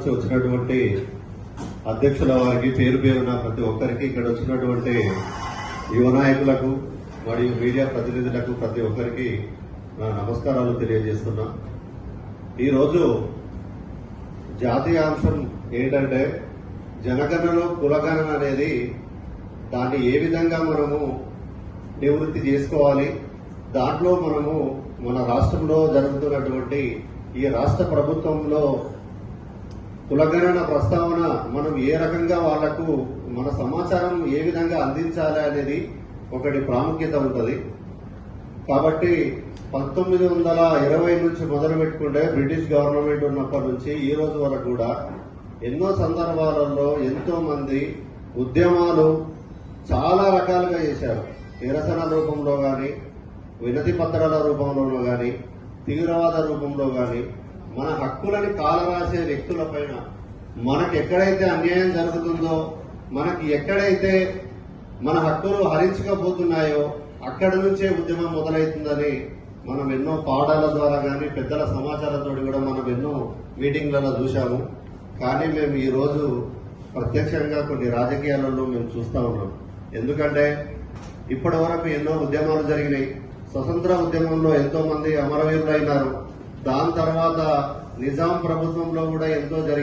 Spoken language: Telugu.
వచ్చినటువంటి అధ్యక్షుల వారికి పేరు పేరున ప్రతి ఒక్కరికి ఇక్కడ వచ్చినటువంటి యువ నాయకులకు మరియు మీడియా ప్రతినిధులకు ప్రతి ఒక్కరికి నా నమస్కారాలు తెలియజేస్తున్నా. ఈరోజు జాతీయ అంశం ఏంటంటే జనగణనలో కులగణన అనేది దాన్ని ఏ విధంగా మనము నివృత్తి చేసుకోవాలి, దాంట్లో మనము మన రాష్ట్రంలో జరుగుతున్నటువంటి ఈ రాష్ట్ర ప్రభుత్వంలో కులగణన ప్రస్తావన మనం ఏ రకంగా వాళ్లకు మన సమాచారం ఏ విధంగా అందించాలి అనేది ఒకటి ప్రాముఖ్యత ఉంటుంది. కాబట్టి 1920 నుంచి మొదలు పెట్టుకుంటే బ్రిటిష్ గవర్నమెంట్ ఉన్నప్పటి నుంచి ఈ రోజు వరకు కూడా ఎన్నో సందర్భాలలో ఎంతో మంది ఉద్యమాలు చాలా రకాలుగా చేశారు. నిరసన రూపంలో కానీ, వినతి పత్రాల రూపంలోనూ కానీ, తీవ్రవాద రూపంలో కానీ మన హక్కులని కాలరాసే వ్యక్తులపైన మనకు ఎక్కడైతే అన్యాయం జరుగుతుందో, మనకి ఎక్కడైతే మన హక్కులు హరించకపోతున్నాయో అక్కడి నుంచే ఉద్యమం మొదలవుతుందని మనం ఎన్నో పాఠాల ద్వారా కానీ పెద్దల సమాచారంతో కూడా మనం ఎన్నో మీటింగ్లలో చూశాము. కానీ మేము ఈ రోజు ప్రత్యక్షంగా కొన్ని రాజకీయాలలో మేము చూస్తా ఉన్నాం. ఎందుకంటే ఇప్పటి వరకు ఎన్నో ఉద్యమాలు జరిగినాయి. స్వతంత్ర ఉద్యమంలో ఎంతో మంది అమరవీరులు అయినారు. దాని తర్వాత నిజాం ప్రభుత్వంలో కూడా ఎంతో జరిగింది.